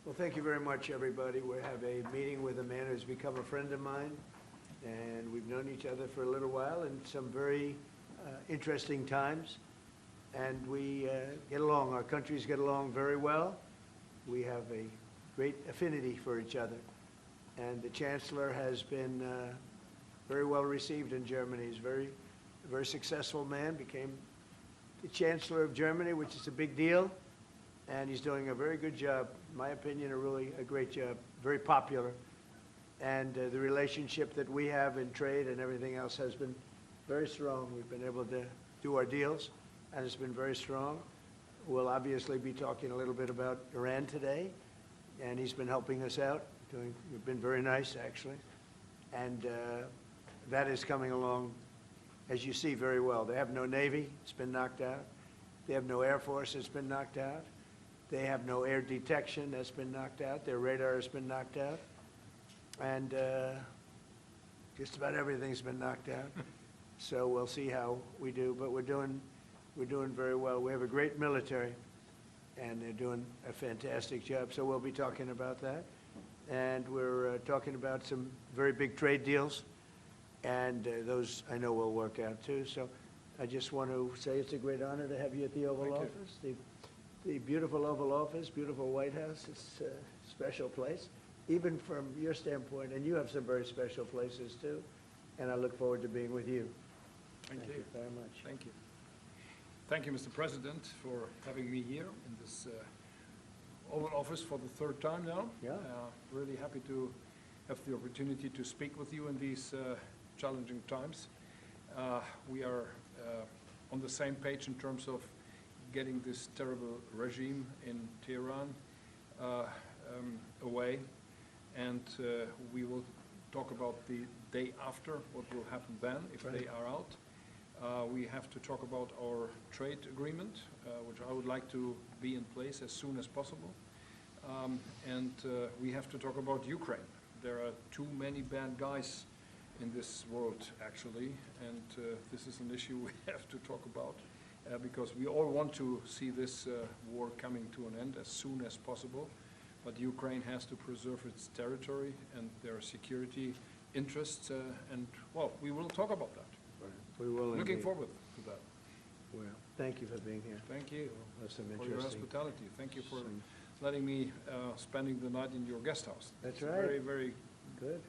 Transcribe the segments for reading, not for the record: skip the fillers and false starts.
Well, thank you very much, everybody. We have a meeting with a man who's become a friend of mine, and we've known each other for a little while in some very interesting times, and we get along. Our countries get along very well. We have a great affinity for each other, and the Chancellor has been very well received in Germany. He's a very successful man, became the Chancellor of Germany, which is a big deal, and he's doing a very good job. In my opinion, a great job, very popular. And the relationship that we have in trade and everything else has been very strong. We've been able to do our deals, and it's been very strong. We'll obviously be talking a little bit about Iran today, and he's been helping us out. We've been very nice, actually. And that is coming along, as you see, very well. They have no Navy. It's been knocked out. They have no Air Force. It's been knocked out. They have no air detection. That's been knocked out. Their radar has been knocked out. And just about everything's been knocked out. So we'll see how we do. But we're doing very well. We have a great military, and they're doing a fantastic job. So we'll be talking about that. And we're talking about some very big trade deals. And those, I know, will work out, too. So I just want to say it's a great honor to have you at the Oval Office. The beautiful Oval Office, beautiful White House. It's a special place, even from your standpoint. And you have some very special places, too. And I look forward to being with you. Thank you very much. Thank you. Thank you, Mr. President, for having me here in this Oval Office for the third time now. Yeah. Really happy to have the opportunity to speak with you in these challenging times. We are on the same page in terms of getting this terrible regime in Tehran away, and we will talk about the day after, what will happen then if they are out. We have to talk about our trade agreement, which I would like to be in place as soon as possible. And we have to talk about Ukraine. There are too many bad guys in this world, actually, and this is an issue we have to talk about because we all want to see this war coming to an end as soon as possible. But Ukraine has to preserve its territory and their security interests, and, well, we will talk about that. We will. Looking forward to that. Well, thank you for being here. Thank you That's some for your interesting. hospitality. Thank you for letting me spending the night in your guest house. That's It's right. a very, very Good.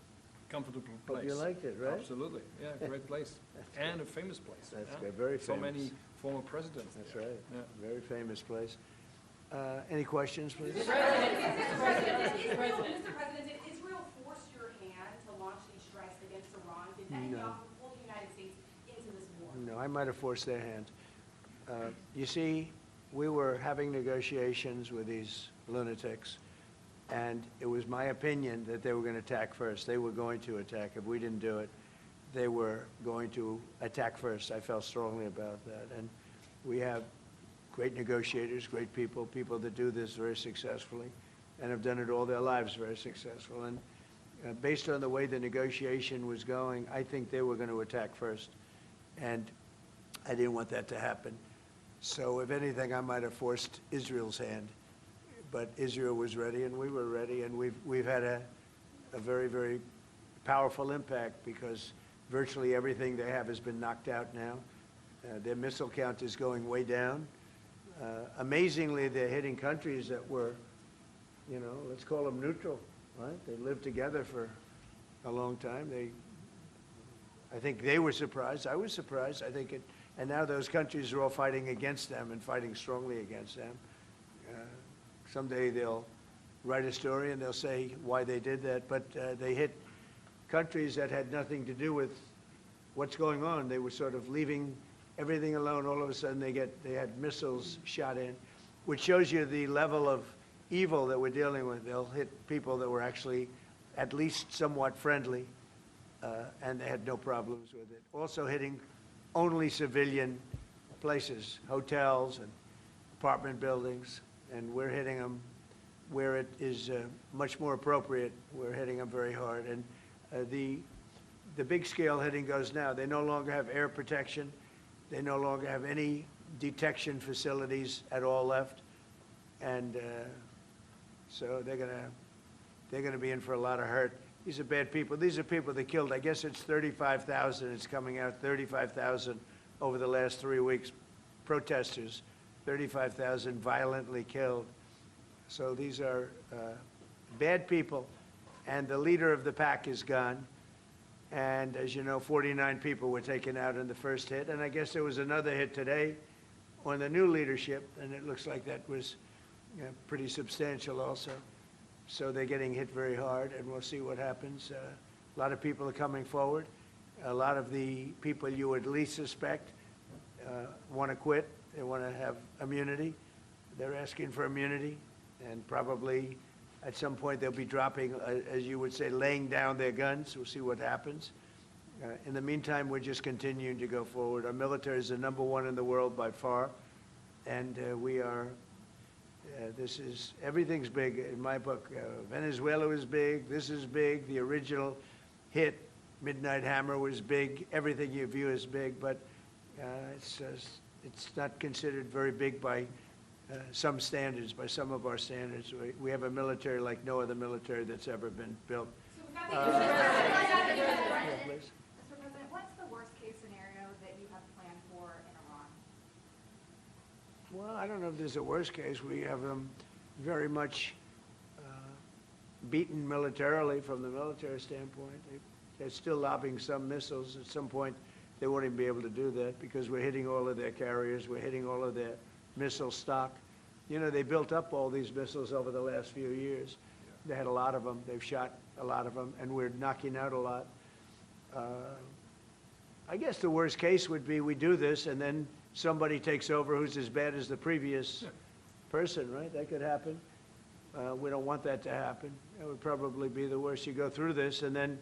comfortable place. Hope you liked it, right? Absolutely. Yeah, great place. And a famous place. That's yeah. good. Very So famous. many former presidents. That's there. right. Yeah. Very famous place. Any questions, please? Mr. President, did Israel force your hand to launch these strikes against Iran? Did Netanyahu pull the United States into this war? No, I might have forced their hand. You see, we were having negotiations with these lunatics, and it was my opinion that they were going to attack first. They were going to attack. If we didn't do it, they were going to attack first. I felt strongly about that. And we have great negotiators, great people, people that do this very successfully and have done it all their lives very successful. And based on the way the negotiation was going, I think they were going to attack first. And I didn't want that to happen. So if anything, I might have forced Israel's hand. But Israel was ready, and we were ready, and we've had a very, very powerful impact because virtually everything they have has been knocked out now. Their missile count is going way down. Amazingly, they're hitting countries that were, you know, let's call them neutral, right? They lived together for a long time. I think they were surprised. I was surprised. I think and now those countries are all fighting against them and fighting strongly against them. Someday they'll write a story and they'll say why they did that, but they hit countries that had nothing to do with what's going on. They were sort of leaving everything alone. All of a sudden they had missiles shot in, which shows you the level of evil that we're dealing with. They'll hit people that were actually at least somewhat friendly, and they had no problems with it. Also hitting only civilian places, hotels and apartment buildings, and we're hitting them where it is much more appropriate. We're hitting them very hard. And the big scale hitting goes now. They no longer have air protection. They no longer have any detection facilities at all left. And So they're gonna be in for a lot of hurt. These are bad people. These are people that killed, I guess it's 35,000, it's coming out, 35,000 over the last 3 weeks. Protesters, 35,000 violently killed. So these are bad people, and the leader of the pack is gone. And as you know, 49 people were taken out in the first hit, and I guess there was another hit today on the new leadership, and it looks like that was pretty substantial also. So they're getting hit very hard, and we'll see what happens. A lot of people are coming forward. A lot of the people you would least suspect want to quit. They want to have immunity. They're asking for immunity, and probably at some point they'll be dropping, as you would say, laying down their guns. We'll see what happens. In the meantime, we're just continuing to go forward. Our military is the #1 in the world by far, and we are, everything's big in my book. Venezuela was big, this is big, the original hit, Midnight Hammer, was big, everything you view is big, but it's not considered very big by some standards, by some of our standards. We have a military like no other military that's ever been built. Yeah, please. Mr. President, what's the worst-case scenario that you have planned for in Iran? Well, I don't know if there's a worst case. We have them very much beaten militarily from the military standpoint. They're still lobbing some missiles. At some point, they won't even be able to do that because we're hitting all of their carriers. We're hitting all of their missile stock. You know, they built up all these missiles over the last few years. They had a lot of them. They've shot a lot of them, and we're knocking out a lot. I guess the worst case would be we do this, and then somebody takes over who's as bad as the previous person, right? That could happen. We don't want that to happen. That would probably be the worst. You go through this, and then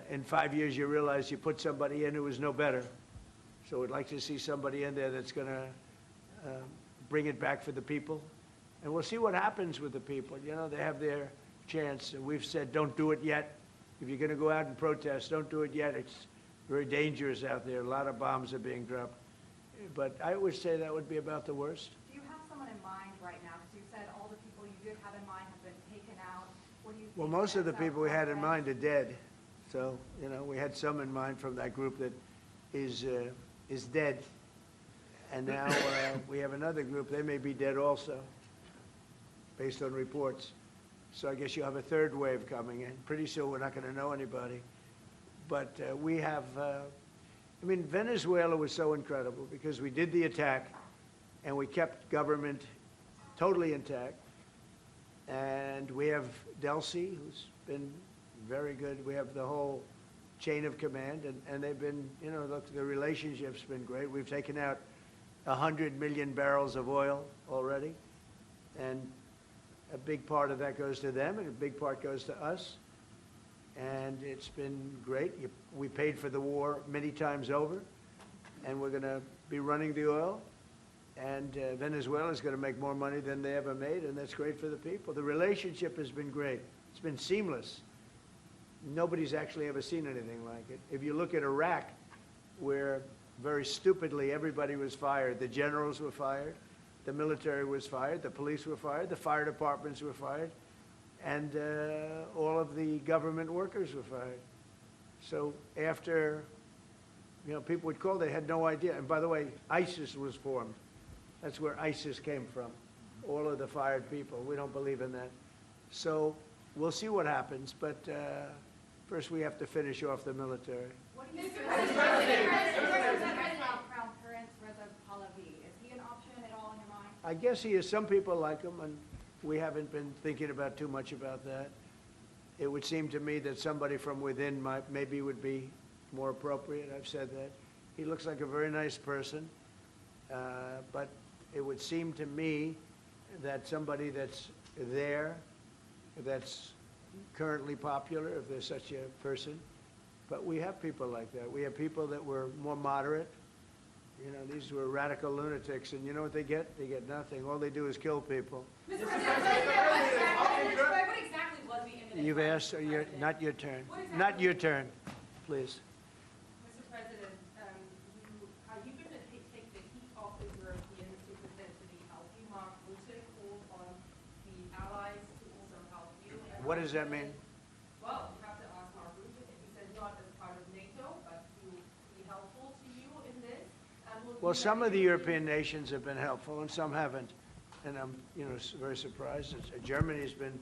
in 5 years you realize you put somebody in who was no better. So we'd like to see somebody in there that's going to bring it back for the people. And we'll see what happens with the people. You know, they have their chance. And we've said, don't do it yet. If you're going to go out and protest, don't do it yet. It's very dangerous out there. A lot of bombs are being dropped. But I would say that would be about the worst. Do you have someone in mind right now? Because you said all the people you did have in mind have been taken out. What do you think? Well, most of the that's people we had in already? mind are dead. So, you know, we had some in mind from that group that is dead. And now we have another group, they may be dead also, based on reports. So I guess you have a third wave coming in. Pretty soon we're not going to know anybody. But we have, I mean, Venezuela was so incredible because we did the attack and we kept government totally intact. And we have Delcy, who's been very good. We have the whole chain of command, and they've been, you know, look, the relationship's been great. We've taken out 100 million barrels of oil already, and a big part of that goes to them, and a big part goes to us. And it's been great. We paid for the war many times over, and we're going to be running the oil. And Venezuela is going to make more money than they ever made, and that's great for the people. The relationship has been great. It's been seamless. Nobody's actually ever seen anything like it. If you look at Iraq, where very stupidly everybody was fired, the generals were fired, the military was fired, the police were fired, the fire departments were fired, and all of the government workers were fired. So after, you know, people would call, they had no idea. And by the way, ISIS was formed. That's where ISIS came from, all of the fired people. We don't believe in that. So we'll see what happens, but first we have to finish off the military. What do you think about Crown Prince Reza Pahlavi? Is he an option at all in your mind? I guess he is. Some people like him, and we haven't been thinking about too much about that. It would seem to me that somebody from within maybe would be more appropriate. I've said that. He looks like a very nice person, but it would seem to me that somebody that's there, that's currently popular, if there's such a person. But we have people like that. We have people that were more moderate. You know, these were radical lunatics, and you know what they get? They get nothing. All they do is kill people. Mr. President, what exactly was the imminent You've threat, asked, Mr. President? not your turn. What exactly Not your turn, please. Mr. President, you've been to take the heat off the Europeans to present to the Alpha politically cold on the allies What does that mean? Well, you have to ask Mark Rutte. He says not as part of NATO, but he will be helpful to you in this. Well, some of the European nations have been helpful and some haven't. And I'm, very surprised. Germany's been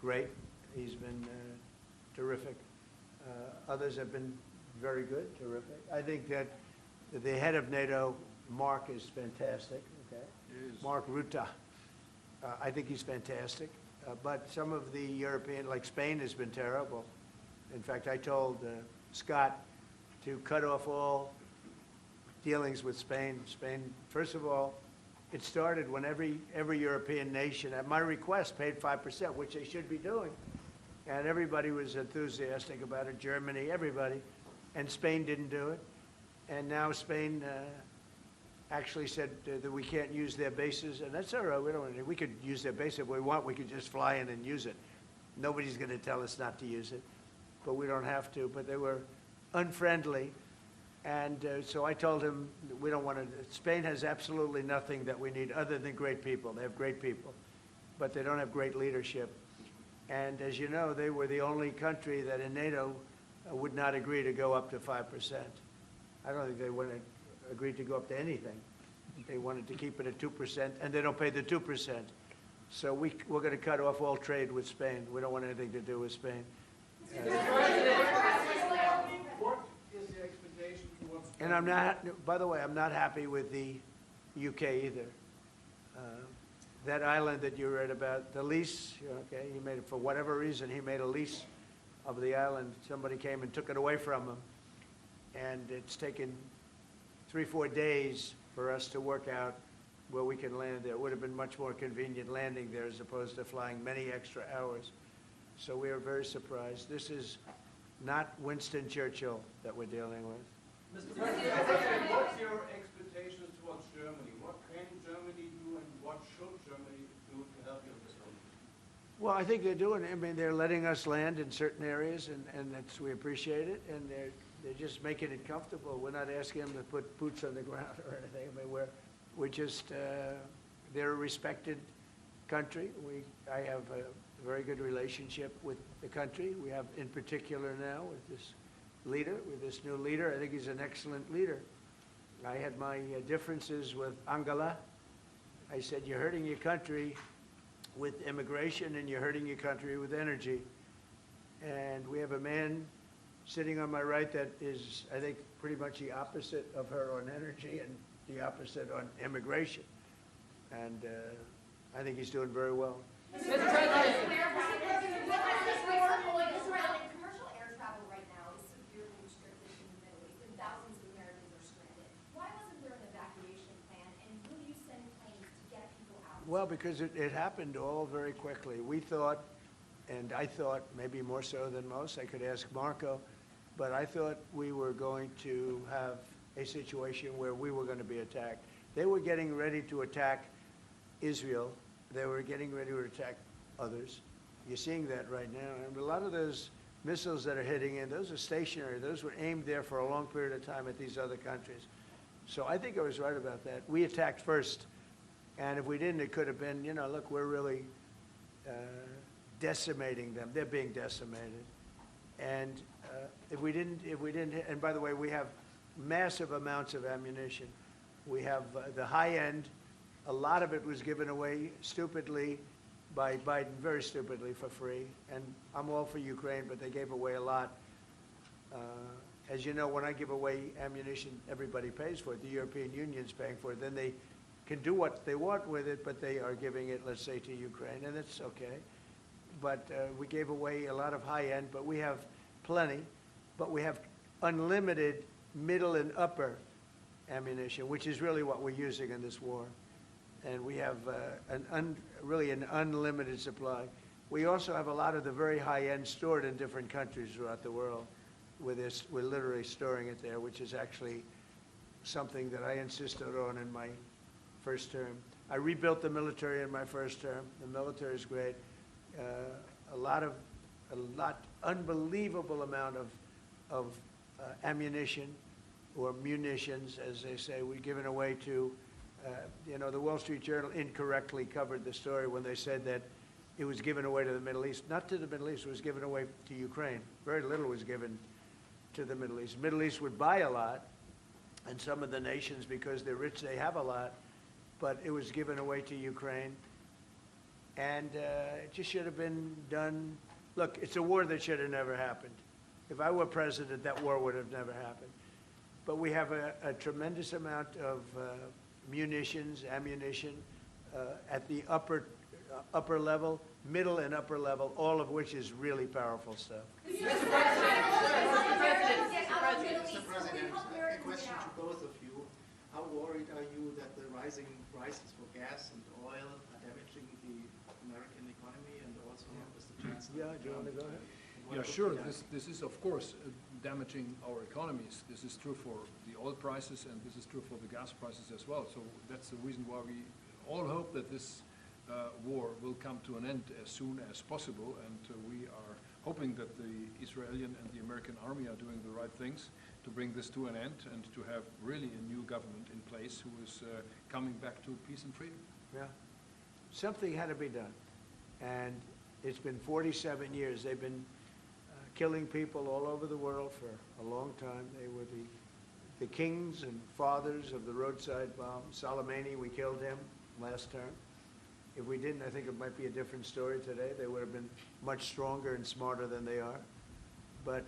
great. He's been terrific. Others have been very good, terrific. I think that the head of NATO, Mark, is fantastic, okay? Mark Rutte. I think he's fantastic. But some of the European, like Spain, has been terrible. In fact, I told Scott to cut off all dealings with Spain. Spain, first of all, it started when every European nation, at my request, paid 5%, which they should be doing. And everybody was enthusiastic about it, Germany, everybody. And Spain didn't do it. And now Spain actually said that we can't use their bases, and that's all right. We could use their base if we want. We could just fly in and use it. Nobody's going to tell us not to use it, but we don't have to. But they were unfriendly, and so I told him we don't want to. Spain has absolutely nothing that we need other than great people. They have great people, but they don't have great leadership. And as you know, they were the only country that in NATO would not agree to go up to 5%. I don't think they would have agreed to go up to anything. They wanted to keep it at 2%, and they don't pay the 2%. So we're going to cut off all trade with Spain. We don't want anything to do with Spain. What is the expectation towards? And I'm not, by the way, I'm not happy with the UK either. That island that you read about, the lease, okay, he made it, for whatever reason, he made a lease of the island. Somebody came and took it away from him. And it's taken 3-4 days for us to work out where we can land there. It would have been much more convenient landing there as opposed to flying many extra hours. So we are very surprised. This is not Winston Churchill that we're dealing with. Mr. President, what's your expectations towards Germany? What can Germany do and what should Germany do to help you with this one? Well, I think they're doing it. I mean, they're letting us land in certain areas, and that's, we appreciate it, and they're just making it comfortable. We're not asking them to put boots on the ground or anything. I mean, we're just, they're a respected country. I have a very good relationship with the country. We have, in particular now, with this leader, with this new leader. I think he's an excellent leader. I had my differences with Angela. I said, you're hurting your country with immigration, and you're hurting your country with energy. And we have a man sitting on my right that is, I think, pretty much the opposite of her on energy and the opposite on immigration. And I think he's doing very well. Mr. President, commercial air travel right now is severely restricted in the Middle East, and thousands of Americans are stranded. Why wasn't there an evacuation plan, and will you send planes to get people out? Well, because it happened all very quickly. We thought, and I thought maybe more so than most, I could ask Marco, but I thought we were going to have a situation where we were going to be attacked. They were getting ready to attack Israel. They were getting ready to attack others. You're seeing that right now. And a lot of those missiles that are hitting in, those are stationary. Those were aimed there for a long period of time at these other countries. So I think I was right about that. We attacked first. And if we didn't, it could have been, look, we're really decimating them. They're being decimated. And if we didn't, and by the way, we have massive amounts of ammunition. We have the high end. A lot of it was given away stupidly by Biden, very stupidly, for free. And I'm all for Ukraine, but they gave away a lot. As you know, when I give away ammunition, everybody pays for it. The European Union's paying for it. Then they can do what they want with it, but they are giving it, let's say, to Ukraine, and it's okay. But we gave away a lot of high end, but we have plenty. But we have unlimited middle and upper ammunition, which is really what we're using in this war. And we have really an unlimited supply. We also have a lot of the very high end stored in different countries throughout the world. We're literally storing it there, which is actually something that I insisted on in my first term. I rebuilt the military in my first term. The military is great. Unbelievable amount of ammunition, or munitions, as they say, we've given away to, the Wall Street Journal incorrectly covered the story when they said that it was given away to the Middle East. Not to the Middle East, it was given away to Ukraine. Very little was given to the Middle East. The Middle East would buy a lot, and some of the nations, because they're rich, they have a lot, but it was given away to Ukraine. And it just should have been done. Look, it's a war that should have never happened. If I were president, that war would have never happened. But we have a tremendous amount of munitions, ammunition, at the upper level, middle and upper level, all of which is really powerful stuff. Mr. President, a question to both of you. How worried are you that the rising prices for gas and oil are damaging the American economy and also Mr. Chancellor? Yeah, do you want to go ahead? Yeah, sure. This is, of course, damaging our economies. This is true for the oil prices, and this is true for the gas prices as well. So that's the reason why we all hope that this war will come to an end as soon as possible, and we are hoping that the Israeli and the American army are doing the right things to bring this to an end and to have really a new government in place who is coming back to peace and freedom. Yeah. Something had to be done. And it's been 47 years. They've been killing people all over the world for a long time. They were the kings and fathers of the roadside bomb. Soleimani, we killed him last term. If we didn't, I think it might be a different story today. They would have been much stronger and smarter than they are. But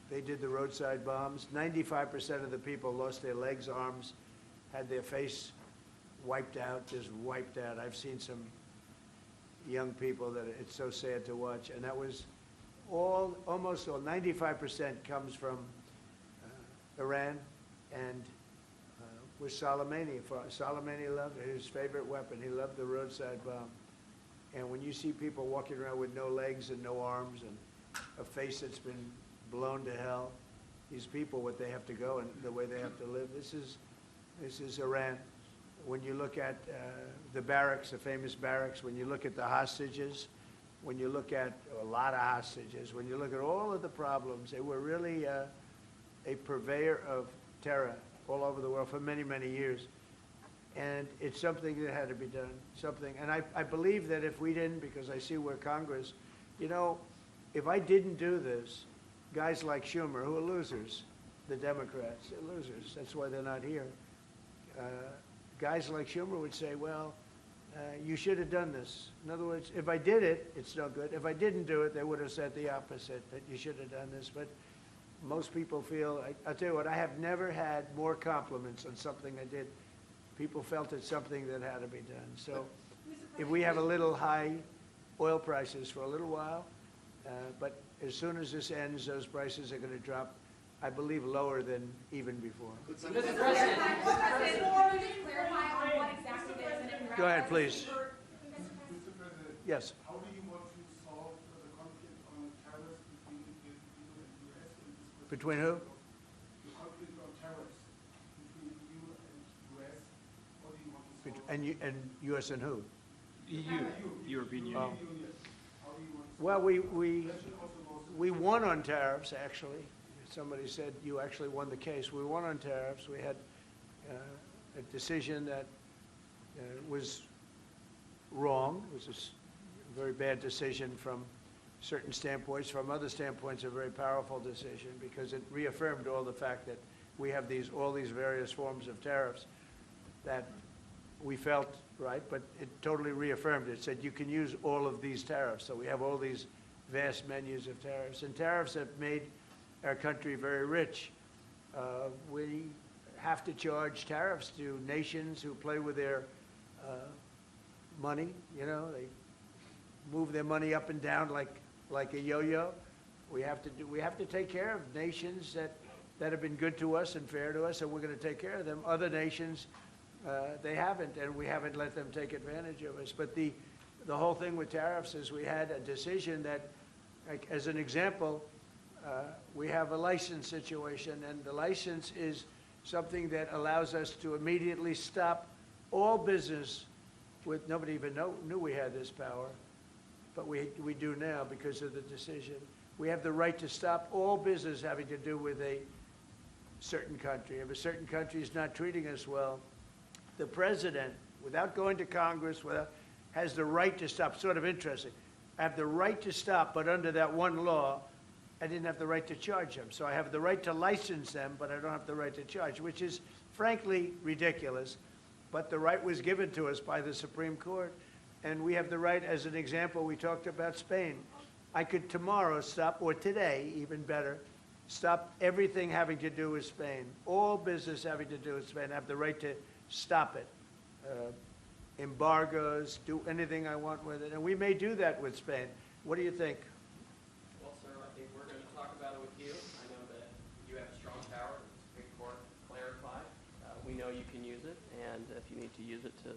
they did the roadside bombs. 95% of the people lost their legs, arms, had their face wiped out, just wiped out. I've seen some young people that it's so sad to watch. And that was almost all, 95% comes from Iran and with Soleimani. Soleimani loved it, his favorite weapon. He loved the roadside bomb. And when you see people walking around with no legs and no arms and a face that's been blown to hell, these people, what they have to go and the way they have to live, this is Iran. When you look at the barracks, the famous barracks, when you look at the hostages, when you look at a lot of hostages, when you look at all of the problems, they were really a purveyor of terror all over the world for many, many years. And it's something that had to be done, and I believe that if we didn't, because I see where Congress, you know, if I didn't do this, guys like Schumer, who are losers, the Democrats, they're losers, that's why they're not here. Guys like Schumer would say, well, you should have done this. In other words, if I did it, it's no good. If I didn't do it, they would have said the opposite, that you should have done this. But most people feel, I'll tell you what, I have never had more compliments on something I did. People felt it's something that had to be done. So if we have a little high oil prices for a little while, but as soon as this ends, those prices are going to drop, I believe, lower than even before. Mr. Mr. President, can you clarify on what exactly it is and in Go ahead, please. Mr. President, Yes. how do you want to solve the conflict on tariffs between the EU and the US in this? Between who? The conflict on tariffs between the EU and US. How do you want to solve? And U.S. and who? EU, European Union. Oh. How do you want to Well, we also we won on tariffs, actually. Somebody said you actually won the case. We won on tariffs. We had a decision that was wrong. It was a very bad decision from certain standpoints. From other standpoints, a very powerful decision because it reaffirmed all the fact that we have all these various forms of tariffs that we felt right, but it totally reaffirmed it. It said you can use all of these tariffs. So we have all these vast menus of tariffs. And tariffs have made our country very rich. We have to charge tariffs to nations who play with their money. You know, they move their money up and down like a yo-yo. We have to take care of nations that have been good to us and fair to us, and we're going to take care of them. Other nations, they haven't, and we haven't let them take advantage of us. But the whole thing with tariffs is we had a decision that, like, as an example, we have a license situation, and the license is something that allows us to immediately stop all business with, nobody even knew we had this power, but we do now because of the decision. We have the right to stop all business having to do with a certain country. If a certain country is not treating us well, the president, without going to Congress, has the right to stop. Sort of interesting. I have the right to stop, but under that one law, I didn't have the right to charge them. So I have the right to license them, but I don't have the right to charge, which is frankly ridiculous. But the right was given to us by the Supreme Court. And we have the right, as an example, we talked about Spain. I could tomorrow stop, or today, even better, stop everything having to do with Spain. All business having to do with Spain. I have the right to stop it. Embargoes, do anything I want with it. And we may do that with Spain. What do you think? Well, sir, I think we're going to talk about it with you. I know that you have strong power, the Supreme Court clarified. We know you can use it, and if you need to use it to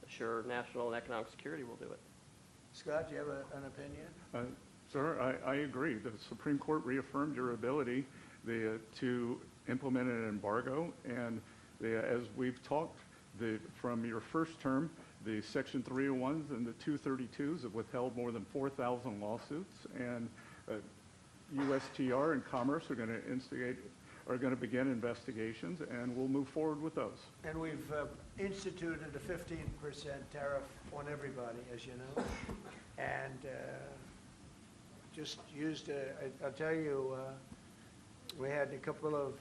assure national and economic security, we'll do it. Scott, do you have an opinion? Sir, I agree. The Supreme Court reaffirmed your ability to implement an embargo, and as we've talked, from your first term, the Section 301s and the 232s have withheld more than 4,000 lawsuits, and USTR and Commerce are going to begin investigations, and we'll move forward with those. And we've instituted a 15% tariff on everybody, as you know, and just used, I'll tell you, we had a couple of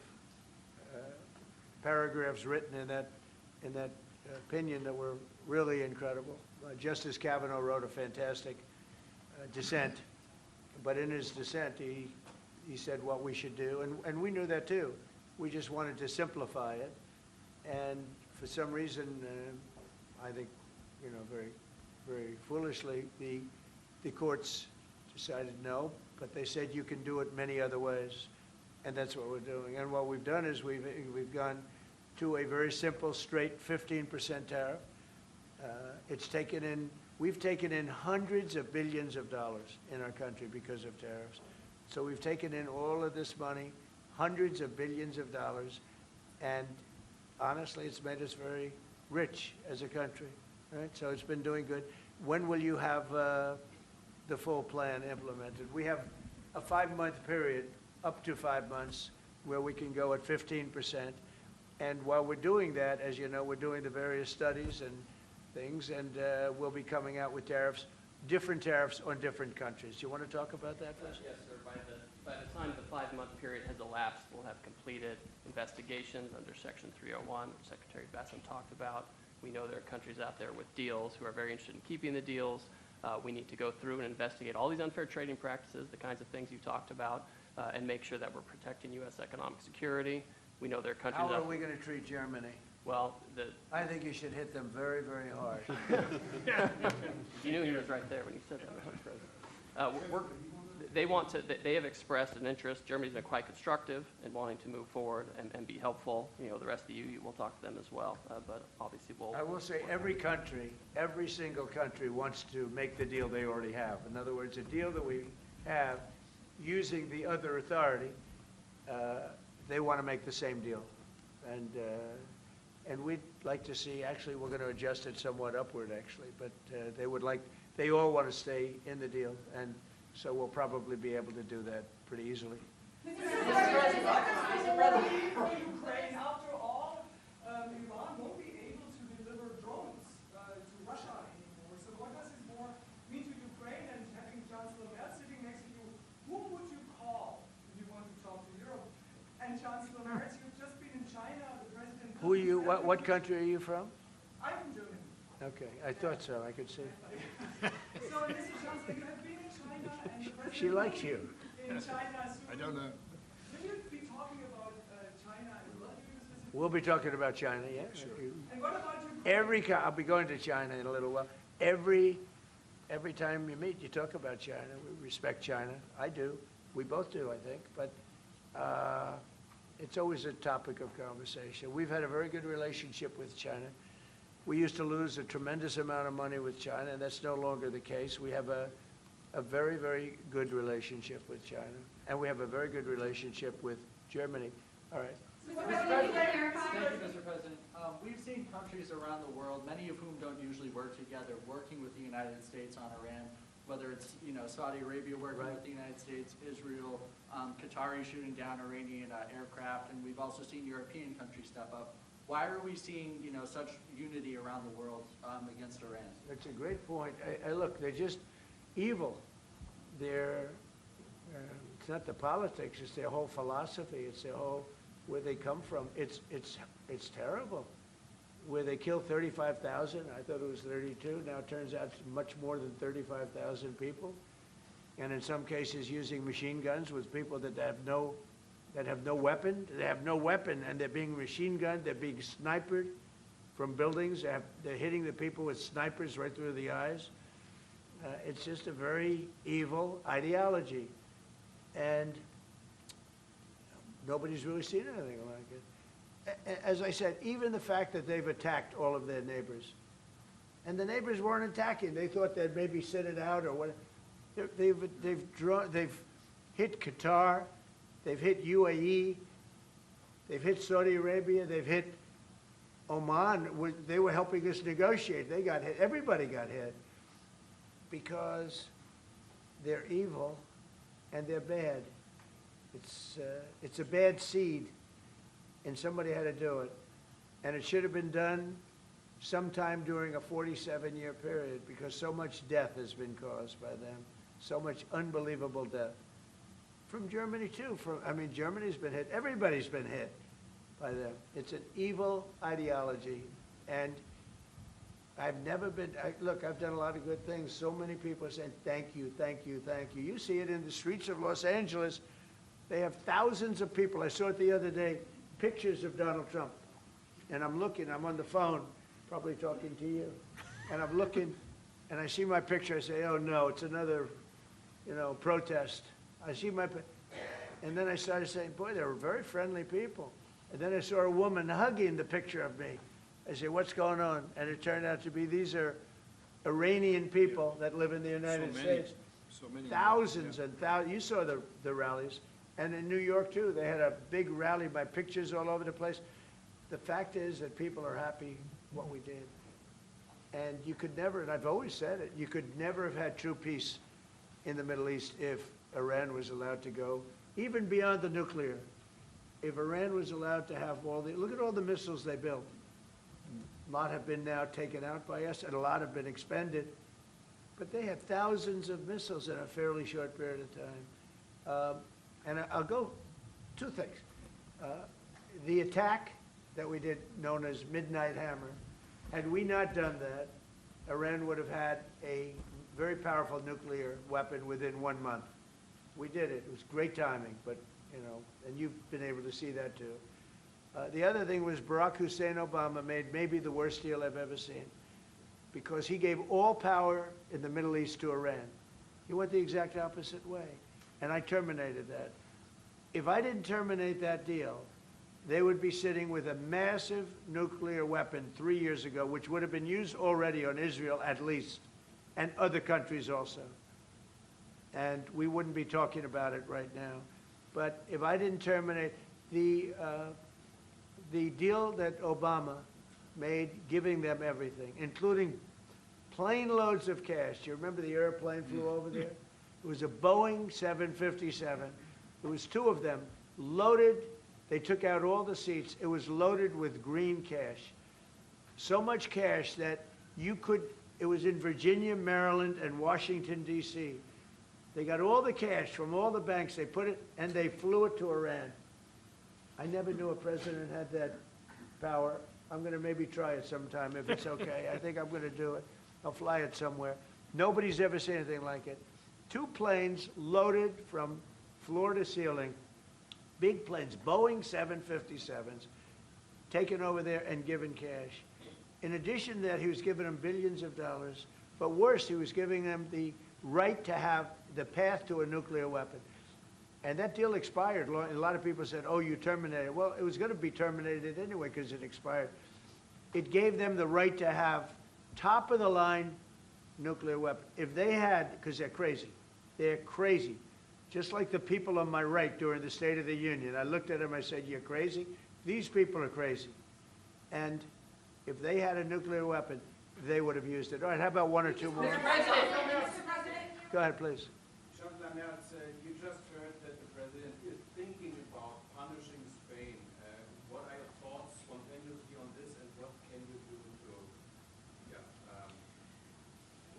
paragraphs written in that opinion that were really incredible. Justice Kavanaugh wrote a fantastic dissent, but in his dissent, he said what we should do, and we knew that too. We just wanted to simplify it, and for some reason, I think, very, very foolishly, the courts decided no, but they said you can do it many other ways, and that's what we're doing. And what we've done is we've gone to a very simple, straight 15% tariff. We've taken in hundreds of billions of dollars in our country because of tariffs. So we've taken in all of this money, hundreds of billions of dollars, and honestly, it's made us very rich as a country, right? So it's been doing good. When will you have the full plan implemented? We have a 5-month period, up to 5 months, where we can go at 15%. And while we're doing that, as you know, we're doing the various studies and things, and we'll be coming out with tariffs, different tariffs on different countries. Do you want to talk about that first? Yes, sir. By the time the 5-month period has elapsed, we'll have completed investigations under Section 301, which Secretary Bessent talked about. We know there are countries out there with deals who are very interested in keeping the deals. We need to go through and investigate all these unfair trading practices, the kinds of things you talked about, and make sure that we're protecting U.S. economic security. We know there are countries How are we going to treat Germany? Well, I think you should hit them very, very hard. You knew he was right there when he said that, Mr. President. They have expressed an interest. Germany's been quite constructive in wanting to move forward and be helpful. The rest of you will talk to them as well, but obviously we'll... I will say every single country wants to make the deal they already have. In other words, a deal that we have using the other authority, they want to make the same deal. And we'd like to see, actually, we're going to adjust it somewhat upward, actually, but they all want to stay in the deal, and so we'll probably be able to do that pretty easily. Mr. President, Ukraine, after all, Iran won't be able to deliver drones to Russia anymore. So what does this more mean to Ukraine? And having Chancellor Merz sitting next to you, who would you call if you want to talk to Europe? And Chancellor Merz, you've just been in China. The president. Who are you? What country are you from? I'm from Germany. Okay, I thought so. I could see. So, Mr. Chancellor, you have been in China, and the president. She likes you. In China soon. I don't know. Will you be talking about China as well? We'll be talking about China, yeah. Sure. And what about Ukraine? I'll be going to China in a little while. Every time you meet, you talk about China. We respect China. I do. We both do, I think. But it's always a topic of conversation. We've had a very good relationship with China. We used to lose a tremendous amount of money with China, and that's no longer the case. We have a very, very good relationship with China, and we have a very good relationship with Germany. All right. Mr. President, Thank you, Mr. President. We've seen countries around the world, many of whom don't usually work together, working with the United States on Iran, whether it's Saudi Arabia working with the United States, Israel, Qatari shooting down Iranian aircraft, and we've also seen European countries step up. Why are we seeing, you know, such unity around the world against Iran? That's a great point. Look, they're just evil. They're, it's not the politics, it's their whole philosophy, it's their whole, where they come from. It's terrible. Where they killed 35,000, I thought it was 32, now it turns out it's much more than 35,000 people. And in some cases using machine guns with people that have no weapon. They have no weapon, and they're being machine gunned, they're being sniped from buildings, they're hitting the people with snipers right through the eyes. It's just a very evil ideology. And nobody's really seen anything like it. As I said, even the fact that they've attacked all of their neighbors, and the neighbors weren't attacking. They thought they'd maybe sit it out or what. They've hit Qatar, they've hit UAE, they've hit Saudi Arabia, they've hit Oman. They were helping us negotiate. They got hit. Everybody got hit because they're evil and they're bad. It's a bad seed. And somebody had to do it. And it should have been done sometime during a 47-year period because so much death has been caused by them, so much unbelievable death. From Germany, too. Germany's been hit. Everybody's been hit by them. It's an evil ideology. And I've never been, look, I've done a lot of good things. So many people are saying, thank you, thank you, thank you. You see it in the streets of Los Angeles. They have thousands of people. I saw it the other day. Pictures of Donald Trump. And I'm looking, I'm on the phone, probably talking to you. And I'm looking, and I see my picture, I say, oh no, it's another, protest. I see and then I started saying, boy, they were very friendly people. And then I saw a woman hugging the picture of me. I said, what's going on? And it turned out to be, these are Iranian people that live in the United States. So many. Thousands and thousands. You saw the rallies. And in New York, too, they had a big rally by pictures all over the place. The fact is that people are happy what we did. And you could never, and I've always said it, you could never have had true peace in the Middle East if Iran was allowed to go, even beyond the nuclear. If Iran was allowed to have look at all the missiles they built. A lot have been now taken out by us, and a lot have been expended. But they had thousands of missiles in a fairly short period of time. And I'll go, two things. The attack that we did, known as Midnight Hammer, had we not done that, Iran would have had a very powerful nuclear weapon within 1 month. We did it. It was great timing, but, and you've been able to see that too. The other thing was Barack Hussein Obama made maybe the worst deal I've ever seen because he gave all power in the Middle East to Iran. He went the exact opposite way. And I terminated that. If I didn't terminate that deal, they would be sitting with a massive nuclear weapon 3 years ago, which would have been used already on Israel at least, and other countries also. And we wouldn't be talking about it right now. But if I didn't terminate the deal that Obama made, giving them everything, including plane loads of cash. Do you remember the airplane flew over there? It was a Boeing 757. There was 2 of them, loaded. They took out all the seats. It was loaded with green cash. So much cash that it was in Virginia, Maryland, and Washington, D.C. They got all the cash from all the banks. They put it, and they flew it to Iran. I never knew a president had that power. I'm going to maybe try it sometime if it's okay. I think I'm going to do it. I'll fly it somewhere. Nobody's ever seen anything like it. 2 planes loaded from floor to ceiling, big planes, Boeing 757s, taken over there and given cash. In addition to that, he was giving them billions of dollars. But worse, he was giving them the right to have the path to a nuclear weapon. And that deal expired. A lot of people said, oh, you terminated it. Well, it was going to be terminated anyway because it expired. It gave them the right to have top-of-the-line nuclear weapon. If they had, because they're crazy, just like the people on my right during the State of the Union. I looked at them, I said, you're crazy? These people are crazy. And if they had a nuclear weapon, they would have used it. All right, how about 1 or 2 more? Mr. President. Go ahead, please. Chancellor Merz, you just heard that the president is thinking about punishing Spain. What are your thoughts spontaneously on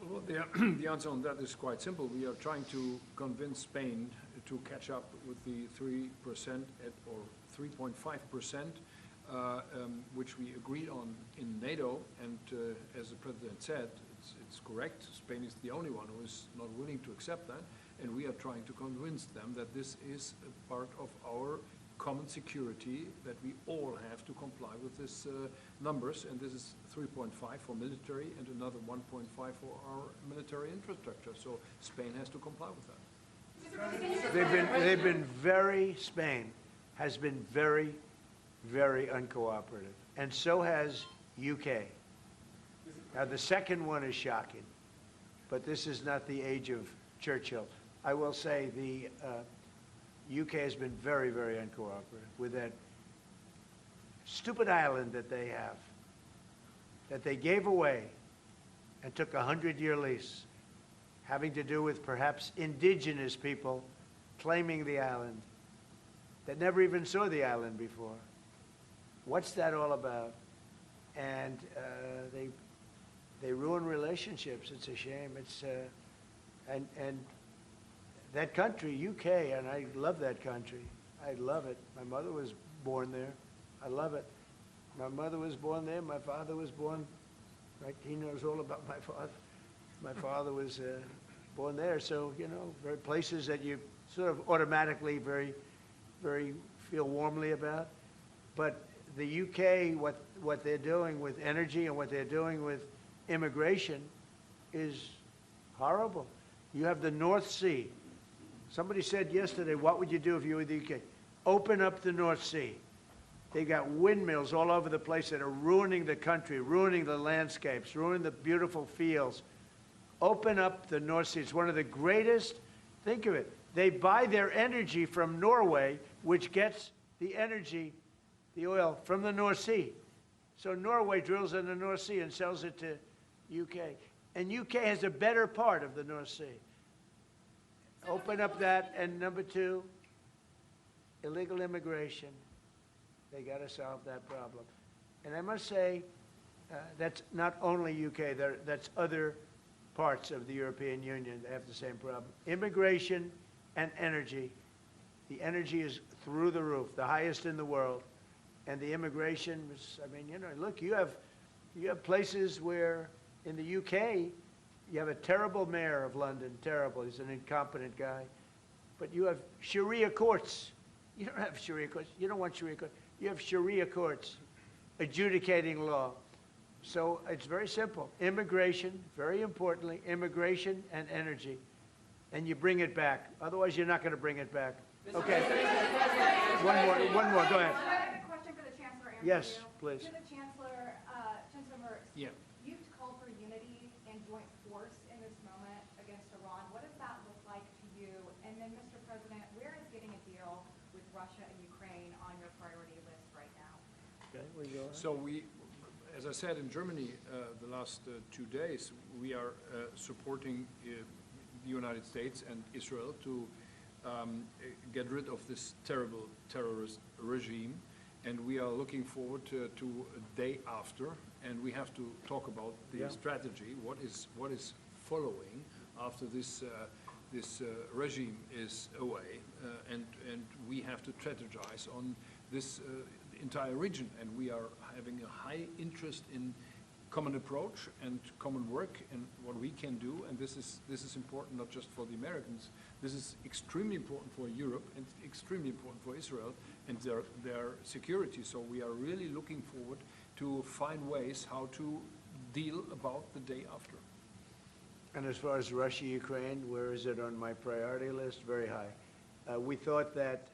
Well, the answer on that is quite simple. We are trying to convince Spain to catch up with the 3% or 3.5%, which we agreed on in NATO. And as the President said, it's correct. Spain is the only one who is not willing to accept that. And we are trying to convince them that this is a part of our common security, that we all have to comply with these numbers, and this is 3.5 for military and another 1.5 for our military infrastructure. So Spain has to comply with that. Spain has been very, very uncooperative, and so has UK. Now, the second one is shocking, but this is not the age of Churchill. I will say the UK has been very, very uncooperative with that stupid island that they have, that they gave away and took a 100-year lease, having to do with perhaps indigenous people claiming the island that never even saw the island before. What's that all about? And they ruin relationships. It's a shame. It's and that country, UK, and I love that country. I love it. My mother was born there. I love it. My mother was born there. My father was born, right? He knows all about my father. My father was born there. So, you know, very places that you sort of automatically very feel warmly about. But the UK, what they're doing with energy and what they're doing with immigration is horrible. You have the North Sea. Somebody said yesterday, what would you do if you were the UK? Open up the North Sea. They got windmills all over the place that are ruining the country, ruining the landscapes, ruining the beautiful fields. Open up the North Sea. It's one of the greatest, think of it, they buy their energy from Norway, which gets the energy, the oil, from the North Sea. So Norway drills in the North Sea and sells it to UK. And UK has a better part of the North Sea. Open up that. And number two, illegal immigration. They got to solve that problem. And I must say, that's not only UK, that's other parts of the European Union that have the same problem. Immigration and energy. The energy is through the roof, the highest in the world. And the immigration was, I mean, you know, look, you have places where in the UK, you have a terrible mayor of London, terrible, he's an incompetent guy. But you have Sharia courts. You don't have Sharia courts. You don't want Sharia courts. You have Sharia courts adjudicating law. So it's very simple. Immigration, very importantly, immigration and energy. And you bring it back. Otherwise, you're not going to bring it back. Okay. One more. Go ahead. I have a question for the Chancellor. Yes, please. To the Chancellor, Chancellor Merz. Yeah. You've called for unity and joint force in this moment against Iran. What does that look like to you? And then, Mr. President, where is getting a deal with Russia and Ukraine on your priority list right now? Okay, where you going? So we, as I said, in Germany the last 2 days, we are supporting the United States and Israel to get rid of this terrible terrorist regime. And we are looking forward to a day after, and we have to talk about the strategy. What is following after this regime is away, and we have to strategize on this entire region. And we are having a high interest in common approach and common work and what we can do. And this is important not just for the Americans. This is extremely important for Europe and extremely important for Israel and their security. So we are really looking forward to find ways how to deal about the day after. And as far as Russia, Ukraine, where is it on my priority list? Very high. We thought that,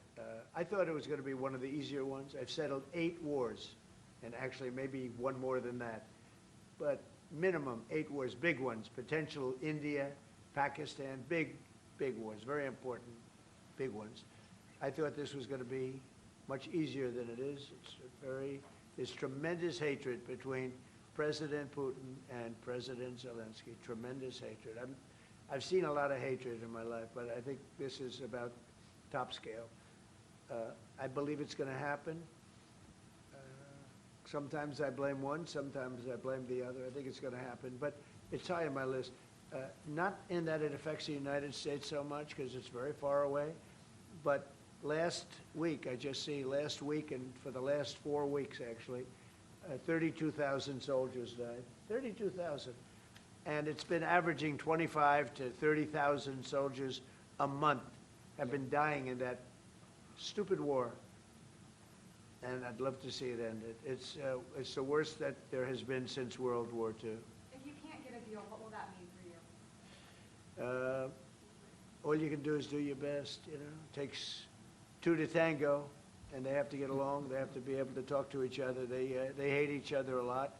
I thought it was going to be one of the easier ones. I've settled 8 wars, and actually maybe one more than that. But minimum 8 wars, big ones, potential India, Pakistan, big wars, very important, big ones. I thought this was going to be much easier than it is. There's tremendous hatred between President Putin and President Zelensky, tremendous hatred. I've seen a lot of hatred in my life, but I think this is about top scale. I believe it's going to happen. Sometimes I blame one, sometimes I blame the other. I think it's going to happen, but it's high on my list. Not in that it affects the United States so much, because it's very far away, but last week, last week and for the last 4 weeks, actually, 32,000 soldiers died. 32,000. And it's been averaging 25 to 30,000 soldiers a month have been dying in that stupid war. And I'd love to see it ended. It's the worst that there has been since World War II. If you can't get a deal, what will that mean for you? All you can do is do your best, you know. It takes two to tango, and they have to get along. They have to be able to talk to each other. They hate each other a lot.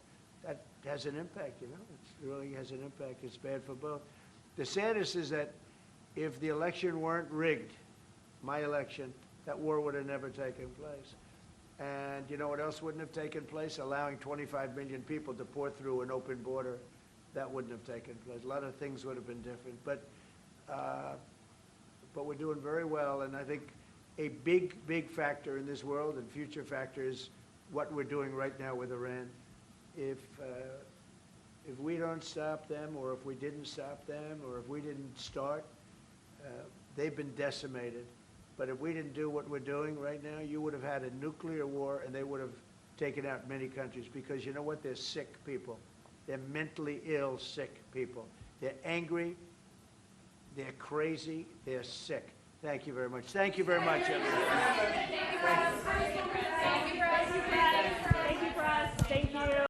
That has an impact, you know. It really has an impact. It's bad for both. The saddest is that if the election weren't rigged, my election, that war would have never taken place. And you know what else wouldn't have taken place? Allowing 25 million people to pour through an open border, that wouldn't have taken place. A lot of things would have been different. But we're doing very well, and I think a big factor in this world and future factor is what we're doing right now with Iran. If we don't stop them, or if we didn't stop them, or if we didn't start, they've been decimated. But if we didn't do what we're doing right now, you would have had a nuclear war, and they would have taken out many countries, because you know what? They're sick people. They're mentally ill, sick people. They're angry, they're crazy, they're sick. Thank you very much. Thank you very much, everyone. Thank you, President.